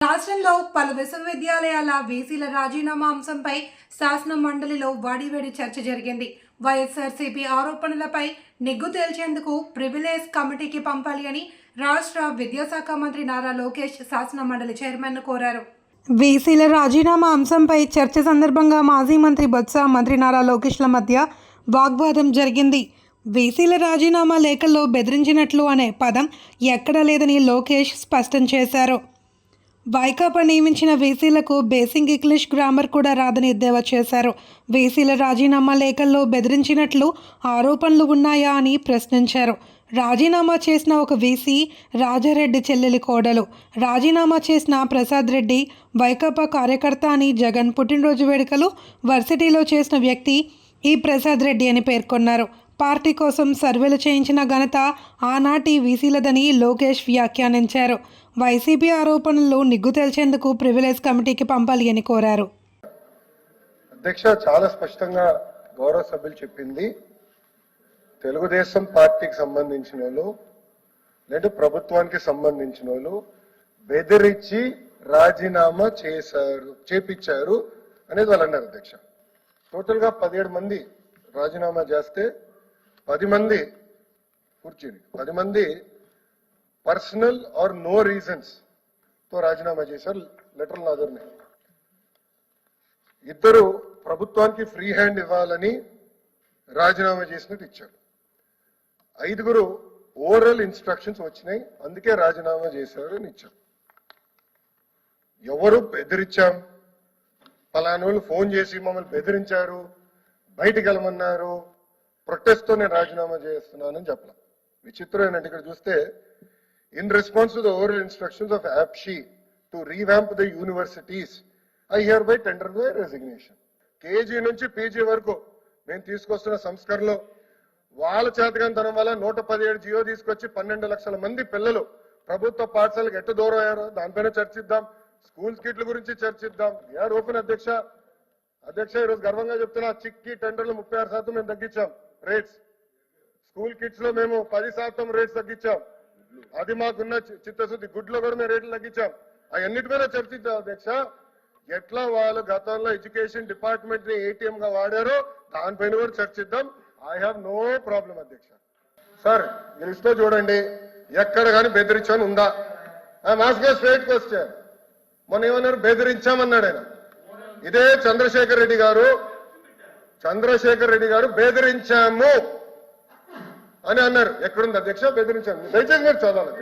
రాష్ట్రంలో పలు విశ్వవిద్యాలయాల వీసీల రాజీనామా అంశంపై శాసన మండలిలో వాడివేడి చర్చ జరిగింది. వైఎస్ఆర్సీపీ ఆరోపణలపై నిగ్గు తేల్చేందుకు ప్రివిలేజ్ కమిటీకి పంపాలి అని రాష్ట్ర విద్యాశాఖ మంత్రి నారా లోకేష్ శాసన మండలి చైర్మన్ను కోరారు. వీసీల రాజీనామా అంశంపై చర్చ సందర్భంగా మాజీ మంత్రి బొత్స, మంత్రి నారా లోకేష్ల మధ్య వాగ్వాదం జరిగింది. వీసీల రాజీనామా లేఖల్లో బెదిరించినట్లు అనే పదం ఎక్కడా లేదని లోకేష్ స్పష్టం చేశారు. వైకాపా నియమించిన వీసీలకు బేసిక్ ఇంగ్లీష్ గ్రామర్ కూడా రాదని ఎద్దేవా చేశారు. వీసీల రాజీనామా లేఖల్లో బెదిరించినట్లు ఆరోపణలు ఉన్నాయా అని ప్రశ్నించారు. రాజీనామా చేసిన ఒక వీసీ రాజారెడ్డి చెల్లెలి కోడలు. రాజీనామా చేసిన ప్రసాద్ రెడ్డి వైకాపా కార్యకర్త అని జగన్ పుట్టినరోజు వేడుకలు వర్సిటీలో చేసిన వ్యక్తి ఈ ప్రసాద్ రెడ్డి అని పేర్కొన్నారు. పార్టీ కోసం సర్వేలు చేయించిన ఘనత ఆనాటి వీసీలదని లోకేష్ వ్యాఖ్యానించారు. వైసీపీ ఆరోపణలు నిగ్గు తేల్చేందుకు ప్రివిలేజ్ కమిటీకి పంపాలి అని కోరారు. అధ్యక్ష, చాలా స్పష్టంగా గౌరవ సభ్యులు చెప్పింది, తెలుగుదేశం పార్టీకి సంబంధించిన వాళ్ళు లేదా ప్రభుత్వానికి సంబంధించిన వాళ్ళు బెదిరించి రాజీనామా చేపించారు అనేది వాళ్ళు అన్నారు. అధ్యక్ష, టోటల్ గా 17 మంది రాజీనామా చేస్తే 10 మంది కూర్చుని 10 మంది పర్సనల్ ఆర్ నో రీజన్స్ తో రాజీనామా చేశారు. లెటర్ నాదర్ని ఇద్దరు ప్రభుత్వానికి ఫ్రీ హ్యాండ్ ఇవ్వాలని రాజీనామా చేసినట్టు ఇచ్చారు. 5గురు ఓరల్ ఇన్స్ట్రక్షన్స్ వచ్చినాయి, అందుకే రాజీనామా చేశారు అని ఇచ్చారు. ఎవరు బెదిరించాం, పలానోళ్ళు ఫోన్ చేసి మమ్మల్ని బెదిరించారు, బయటికి వెళ్ళమన్నారు, ప్రొటెస్ట్ తో నేను రాజీనామా చేస్తున్నానని చెప్పాల. విచిత్రం ఏంటంటే ఇక్కడ చూస్తే, in response to the oral instructions of APSHI to revamp the universities I here by tender by resignation. KG నుంచి పీజీ వరకు మేము తీసుకొస్తున్న సంస్కరణలో వాళ్ళ చేతగానితనం వల్ల 117 జియో తీసుకొచ్చి 12 లక్షల మంది పిల్లలు ప్రభుత్వ పాఠశాలకు ఎట్టు దూరం అయ్యారో దానిపైన చర్చిద్దాం. స్కూల్ కిట్ల గురించి చర్చిద్దాం. యార్ ఓపెన్ అధ్యక్ష, ఈరోజు గర్వంగా చెప్తున్నా, చిక్కి టెండర్లు 36% మేము తగ్గించాం రేట్స్. స్కూల్ కిట్స్ లో మేము 10% రేట్స్ తగ్గించాం. అది మాకున్న చిత్తశుద్ధి. గుడ్లో కూడా మేము రేట్లు తగ్గించాం. అవన్నిటి మీద చర్చిద్దాం అధ్యక్ష. ఎట్లా వాళ్ళు గతంలో ఎడ్యుకేషన్ డిపార్ట్మెంట్ ని ATM గా వాడారో దానిపైన కూడా చర్చిద్దాం. ఐ హ్యావ్ నో ప్రాబ్లం అధ్యక్ష. సార్, ఈ లిస్ట్ లో చూడండి, ఎక్కడ కానీ బెదిరించాను ఉందా? మాస్గా స్ట్రైట్ క్వశ్చన్. మొన్న ఏమన్నారు? బెదిరించామన్నాడు ఆయన. ఇదే చంద్రశేఖర్ రెడ్డి గారు బెదిరించాము అని అన్నారు. ఎక్కడుంది అధ్యక్ష బెదిరించాము? దయచేసి మీరు చదవాలి.